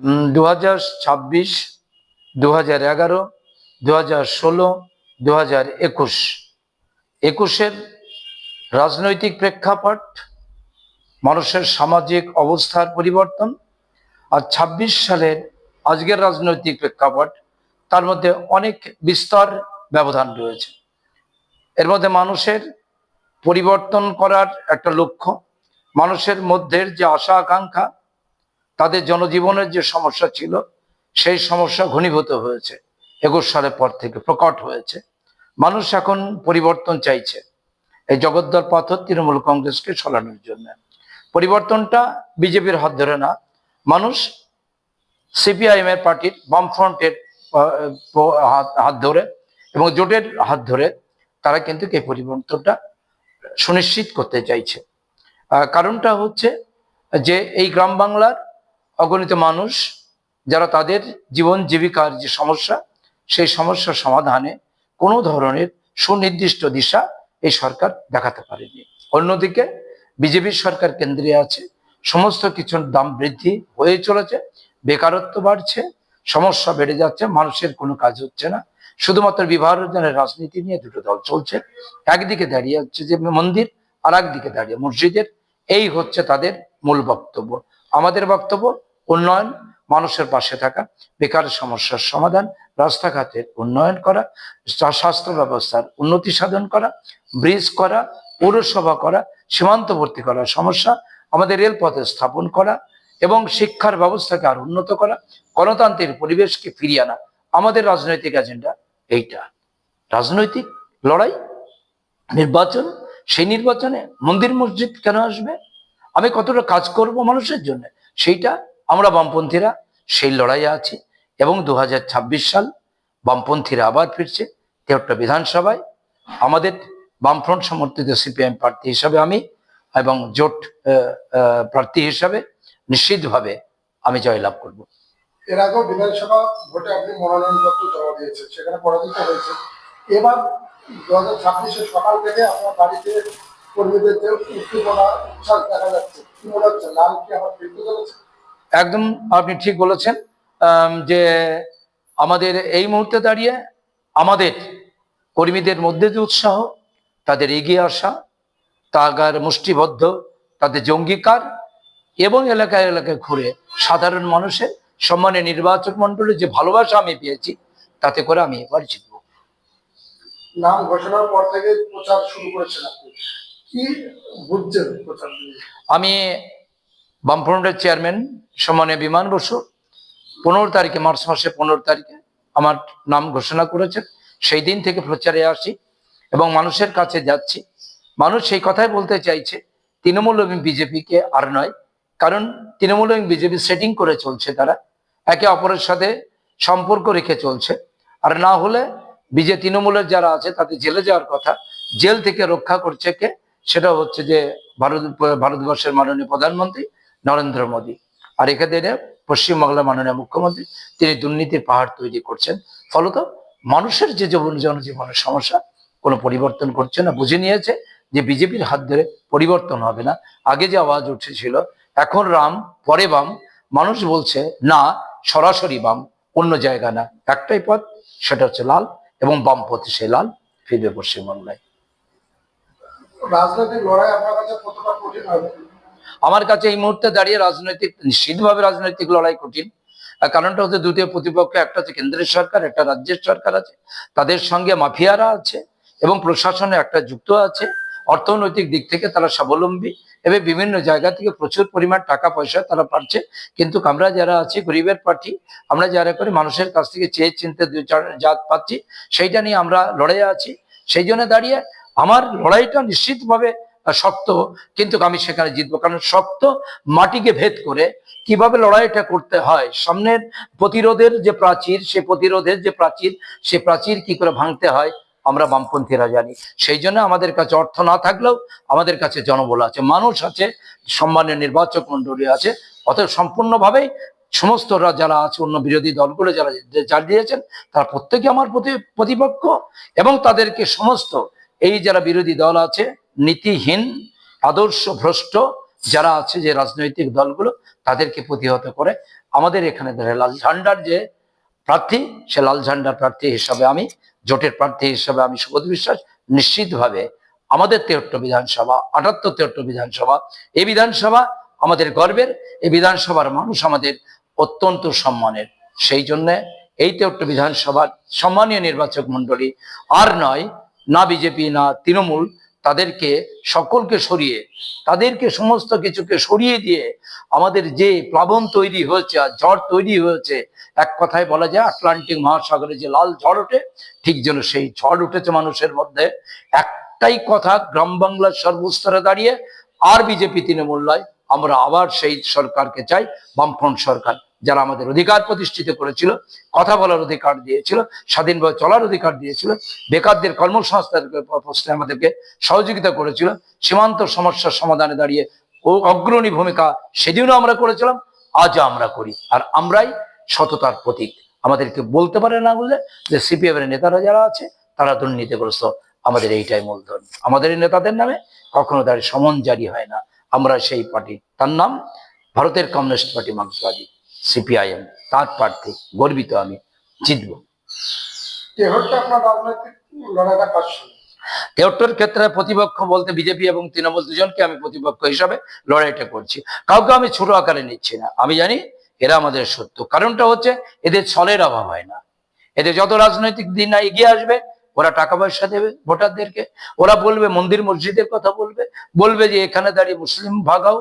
2026, 2011, 2016, 2021 21-এর রাজনৈতিক প্রেক্ষাপট, মানুষের সামাজিক অবস্থার পরিবর্তন, আর 26 সালের আজকের রাজনৈতিক প্রেক্ষাপট, তার মধ্যে অনেক বিস্তর ব্যবধান রয়েছে। এর মধ্যে মানুষের পরিবর্তন করার একটা লক্ষ্য, মানুষের মধ্যে যে আশা আকাঙ্ক্ষা, তাদের জনজীবনের যে সমস্যা ছিল, সেই সমস্যা ঘনীভূত হয়েছে 21 সালের পর থেকে, প্রকট হয়েছে। মানুষ এখন পরিবর্তন চাইছে, এই জগদ্দল পাথর তৃণমূল কংগ্রেসকে সরানোর জন্য। পরিবর্তনটা বিজেপির হাত ধরে না, মানুষ সিপিআইএম এর পার্টির বামফ্রন্টের হাত ধরে এবং জোটের হাত ধরে তারা কিন্তু এই পরিবর্তনটা সুনিশ্চিত করতে চাইছে। কারণটা হচ্ছে যে এই গ্রাম বাংলার অগণিত মানুষ যারা তাদের জীবন জীবিকার যে সমস্যা, সেই সমস্যার সমাধানে কোনো ধরনের সুনির্দিষ্ট দিশা এই সরকার দেখাতে পারেনি। অন্যদিকে বিজেপির সরকার কেন্দ্রে আছে, সমস্ত কিছুর দাম বৃদ্ধি হয়ে চলেছে, বেকারত্ব বাড়ছে, সমস্যা বেড়ে যাচ্ছে, মানুষের কোনো কাজ হচ্ছে না, শুধুমাত্র বিভাজনের রাজনীতি নিয়ে দুটো দল চলছে। একদিকে দাঁড়িয়ে হচ্ছে যে মন্দির, আর একদিকে দাঁড়িয়ে মসজিদের। এই হচ্ছে তাদের মূল বক্তব্য। আমাদের বক্তব্য উন্নয়ন, মানুষের পাশে থাকা, বেকার সমস্যার সমাধান, রাস্তাঘাটের উন্নয়ন করা, স্বাস্থ্য ব্যবস্থার উন্নতি সাধন করা, ব্রিজ করা, পৌরসভা করা, সীমান্তবর্তী করার সমস্যা, আমাদের রেলপথে স্থাপন করা এবং শিক্ষার ব্যবস্থাকে আর উন্নত করা, গণতান্ত্রিক পরিবেশকে ফিরিয়ে আনা। আমাদের রাজনৈতিক এজেন্ডা এইটা। রাজনৈতিক লড়াই, নির্বাচন, সেই নির্বাচনে মন্দির মসজিদ কেন আসবে? আমি কতটা কাজ করব মানুষের জন্য, সেইটা আমরা বামপন্থীরা সেই লড়াইয়ে আছি। এবং 2026 সাল বামপন্থীরা আবার ফিরছে 73টা বিধানসভায়। আমাদের বামফ্রন্ট সমর্থিত সিপিআইএম প্রার্থী হিসাবে আমি এবং জোট প্রার্থী হিসাবে নিশ্চিতভাবে আমি জয়লাভ করব। এর আগেও বিধানসভা ভোটে আপনি মনোনয়নপত্র জমা দিয়েছেন, সেখানে পরাজিত হয়েছে। এবার 2026 সকাল থেকে আপনার বাড়িতে কর্মীদের যে উদ্দীপনা উচ্ছ্বাস দেখা যাচ্ছে, কি মনে হচ্ছে, লাল কি আবার ফিরতে চলেছে? একদম আপনি ঠিক বলেছেন যে আমাদের এই মুহূর্তে দাঁড়িয়ে আমাদের কর্মীদের মধ্যে যে উৎসাহ, তাদের এগিয়ে আসা, তাগার মুষ্টিবদ্ধ তাদের জঙ্গিকার এবং এলাকায় এলাকায় ঘুরে সাধারণ মানুষের সম্মানে নির্বাচক মন্ডলীর যে ভালোবাসা আমি পেয়েছি, তাতে করে আমি এবার জিতব। নাম ঘোষণার পর থেকে প্রচার শুরু করেছেন আপনি, কি বুঝছেন প্রচার? আমি বামফ্রন্টের চেয়ারম্যান সম্মানীয় বিমান বসু 15 তারিখে, মার্চ মাসে 15 তারিখে আমার নাম ঘোষণা করেছেন। সেই দিন থেকে প্রচারে আসি এবং মানুষের কাছে যাচ্ছি। মানুষ সেই কথাই বলতে চাইছে, তৃণমূল এবং বিজেপিকে আর নয়। কারণ তৃণমূল এবং বিজেপি সেটিং করে চলছে, তারা একে অপরের সাথে সম্পর্ক রেখে চলছে। আর না হলে তৃণমূলের যারা আছে তাদের জেলে যাওয়ার কথা, জেল থেকে রক্ষা করছে কে? সেটা হচ্ছে যে ভারতবর্ষের মাননীয় প্রধানমন্ত্রী নরেন্দ্র মোদী। আর এখানে পশ্চিমবাংলার মাননীয় মুখ্যমন্ত্রী, তিনি দুর্নীতির পাহাড় তৈরি করছেন। ফলত মানুষের যে জনজীবনের সমস্যা কোনো পরিবর্তন করছে না। বুঝে নিয়েছে যে বিজেপির হাত ধরে পরিবর্তন হবে না। আগে যে আওয়াজ উঠেছিল এখন রাম পরে বাম, মানুষ বলছে না, সরাসরি বাম, অন্য জায়গা না, একটাই পথ, সেটা হচ্ছে লাল, এবং বামপথে সেই লাল ফিরবে পশ্চিমবাংলায়। রাজনৈতিক লড়াই আপনার কাছে কতটা কঠিন হবে? আমার কাছে এই মুহূর্তে দাঁড়িয়ে নিশ্চিতভাবে রাজনৈতিক লড়াই কঠিন। কারণটা হচ্ছে দুটো প্রতিপক্ষ, একটা হচ্ছে কেন্দ্রের সরকার, একটা রাজ্যের সরকার আছে, তাদের সঙ্গে মাফিয়ারা আছে এবং প্রশাসনে একটা যুক্ত আছে। অর্থনৈতিক দিক থেকে তারা স্বাবলম্বী এবং বিভিন্ন জায়গা থেকে প্রচুর পরিমাণ টাকা পয়সা তারা পাচ্ছে। কিন্তু আমরা যারা আছি গরিবের পার্টি, আমরা যারা করে মানুষের কাছ থেকে চেয়ে চিনতে জাত পাচ্ছি, সেইটা নিয়ে আমরা লড়াইয়ে আছি। সেই জন্য দাঁড়িয়ে আমার লড়াইটা নিশ্চিতভাবে শক্ত, কিন্তু আমি সেখানে জিতবো। কারণ শক্ত মাটিকে ভেদ করে কিভাবে লড়াইটা করতে হয়, সামনের প্রতিরোধের যে প্রাচীর, সে প্রাচীর কি করে ভাঙতে হয় আমরা বামপন্থীরা জানি। সেই জন্য আমাদের কাছে অর্থ না থাকলেও আমাদের কাছে জনবল আছে, মানুষ আছে, সম্মানীয় নির্বাচক মন্ডলী আছে। অতএব সম্পূর্ণভাবেই সমস্ত যারা আছে, অন্য বিরোধী দলগুলো যারা দিয়েছেন, তারা প্রত্যেকে আমার প্রতিপক্ষ। এবং তাদেরকে সমস্ত এই যারা বিরোধী দল আছে, নীতিহীন, আদর্শ ভ্রষ্ট, যারা আছে যে রাজনৈতিক দলগুলো তাদেরকে প্রতিহত করে আমাদের এখানে লাল ঝান্ডার যে প্রার্থী, সে লাল ঝান্ডার প্রার্থী হিসাবে আমি, জোটের প্রার্থী হিসাবে আমি সুবোধ বিশ্বাস নিশ্চিতভাবে আমাদের 73 বিধানসভা, 78 বিধানসভা, এই বিধানসভা আমাদের গর্বের, এই বিধানসভার মানুষ আমাদের অত্যন্ত সম্মানের। সেই জন্য এই 73 বিধানসভার সম্মানীয় নির্বাচক মন্ডলী আর নয়, না বিজেপি না তৃণমূল, তাদেরকে সকলকে সরিয়ে, তাদেরকে সমস্ত কিছুকে সরিয়ে দিয়ে আমাদের যে প্লাবন তৈরি হয়েছে আর ঝড় তৈরি হয়েছে, এক কথায় বলা যায় আটলান্টিক মহাসাগরে যে লাল ঝড় ওঠে, ঠিক যেন সেই ঝড় উঠেছে মানুষের মধ্যে। একটাই কথা গ্রাম বাংলার সর্বস্তরে দাঁড়িয়ে, আর বিজেপি তৃণমূল নয়, আমরা আবার সেই সরকারকে চাই, বামফ্রন্ট সরকার, যারা আমাদের অধিকার প্রতিষ্ঠিত করেছিল, কথা বলার অধিকার দিয়েছিল, স্বাধীনভাবে চলার অধিকার দিয়েছিল, বেকারদের কর্মসংস্থানের প্রশ্নে আমাদেরকে সহযোগিতা করেছিল, সীমান্ত সমস্যার সমাধানে দাঁড়িয়ে ও অগ্রণী ভূমিকা সেদিনও আমরা করেছিলাম, আজও আমরা করি। আর আমরাই সততার প্রতীক। আমাদেরকে বলতে পারে না বলে যে সিপিএম এর নেতারা যারা আছে তারা দুর্নীতিগ্রস্ত, আমাদের এইটাই মূলধন। আমাদের এই নেতাদের নামে কখনো তার সমন জারি হয় না। আমরা সেই পার্টি, তার নাম ভারতের কমিউনিস্ট পার্টি মার্ক্সবাদী, সিপিআইএম, তার প্রার্থী, গর্বিত আমি, জিতব। তেহট্টে আপনার রাজনৈতিক লড়াইটা কার সঙ্গে? 73 ক্ষেত্রে প্রতিপক্ষ বলতে বিজেপি এবং তৃণমূল দুজনকে আমি প্রতিপক্ষ হিসাবে লড়াইটা করছি। কাউকে আমি ছোট আকারে নিচ্ছি না। আমি জানি এরা আমাদের শত্রু। কারণটা হচ্ছে এদের ছলের অভাব হয় না। এদের যত রাজনৈতিক দিন এগিয়ে আসবে, ওরা টাকা পয়সা দেবে ভোটারদেরকে, ওরা বলবে মন্দির মসজিদের কথা বলবে, বলবে যে এখানে দাঁড়িয়ে মুসলিম ভাগ হও,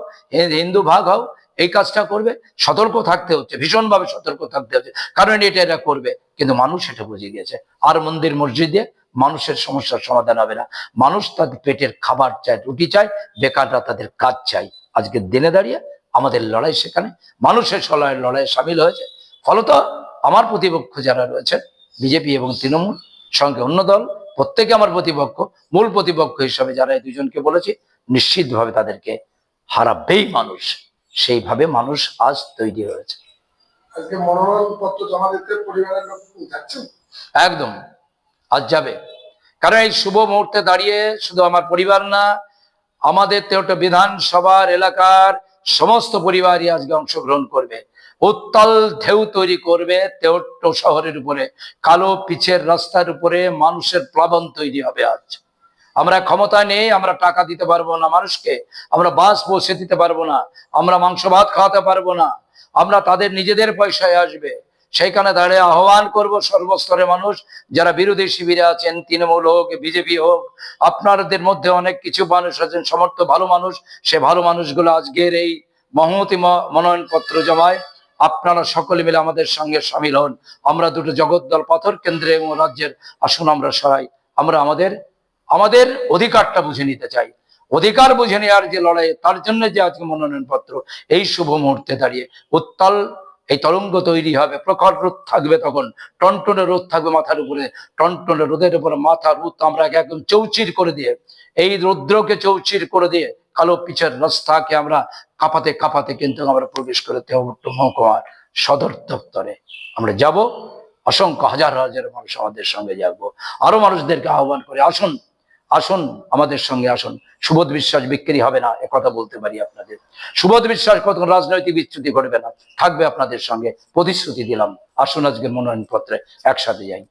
হিন্দু ভাগ হও, এই কাজটা করবে। সতর্ক থাকতে হচ্ছে, ভীষণভাবে সতর্ক থাকতে হচ্ছে, কারণ এটা এরা করবে। কিন্তু মানুষ এটা বুঝে গেছে, আর মন্দির মসজিদে মানুষের সমস্যার সমাধান হবে না। মানুষ তাদের পেটের খাবার চায়, রুটি চায়, বেকাররা তাদের কাজ চাই। আজকে দিনে দাঁড়িয়ে আমাদের লড়াই সেখানে মানুষের লড়াইয়ে সামিল হয়েছে। ফলত আমার প্রতিপক্ষ যারা রয়েছে বিজেপি এবং তৃণমূল, সঙ্গে অন্য দল, প্রত্যেকে আমার প্রতিপক্ষ। মূল প্রতিপক্ষ হিসাবে যারা এই দুজনকে বলেছি, নিশ্চিতভাবে তাদেরকে হারাবেই মানুষ। সেইভাবে মানুষ আজ তৈরি হয়েছে। আজকে মনোনয়ন পত্র জমা দিতে পরিবারের লোক যাচ্ছেন? একদম আজ যাবে। কারণ এই শুভ মুহূর্তে দাঁড়িয়ে শুধু আমার পরিবার না, আমাদের 73 বিধানসভার এলাকার সমস্ত পরিবারই আজকে অংশগ্রহণ করবে। উত্তাল ঢেউ তৈরি করবে 73 শহরের উপরে, কালো পিচের রাস্তার উপরে মানুষের প্লাবন তৈরি হবে। আজ আমরা ক্ষমতায় নেই, আমরা টাকা দিতে পারবো না মানুষকে, আমরা বাস পৌঁছে দিতে পারবো না, আমরা মাংস ভাত খাওয়াতে পারবো না, আমরা তাদের নিজেদের পয়সায় আসবে। সেইখানে দাঁড়িয়ে আহ্বান করব সর্বস্তরের মানুষ, যারা বিরোধী শিবিরে আছেন, তৃণমূল হোক বিজেপি হোক, আপনাদের মধ্যে অনেক কিছু মানুষ আছেন সমর্থ ভালো মানুষ, সে ভালো মানুষগুলো আজকের এই মহমতি মনোনয়নপত্র জমায় আপনারা সকলে মিলে আমাদের সঙ্গে সামিল হন। আমরা দুটো জগদ্দল পাথর কেন্দ্রে এবং রাজ্যের আসন আমরা সরাই। আমরা আমাদের অধিকারটা বুঝে নিতে চাই। অধিকার বুঝে নেওয়ার যে লড়াই, তার জন্য যে আজকে মনোনয়নপত্র, এই শুভ মুহূর্তে দাঁড়িয়ে উত্তাল এই তরঙ্গ তৈরি হবে। প্রখর রোদ থাকবে, তখন টনটনে রোদ থাকবে মাথার উপরে, টনটনে রোদের উপরে মাথার রোদ আমরা একদম চৌচির করে দিয়ে, এই রৌদ্রকে চৌচির করে দিয়ে কালো পিচের রাস্তাকে আমরা কাঁপাতে কাঁপাতে কিন্তু আমরা প্রবেশ করে তেহট্ট মহকুমার সদর দপ্তরে আমরা যাব। অসংখ্য হাজার হাজার মানুষ আমাদের সঙ্গে যাবো। আরো মানুষদেরকে আহ্বান করে আসুন, আসুন আমাদের সঙ্গে আসুন। সুবোধ বিশ্বাস বিক্রি হবে না, একথা বলতে পারি আপনাদের। সুবোধ বিশ্বাস কত রাজনৈতিক বিচ্যুতি ঘটবে না, থাকবে আপনাদের সঙ্গে, প্রতিশ্রুতি দিলাম। আসুন আজকের মনোনয়নপত্রে একসাথে যাই।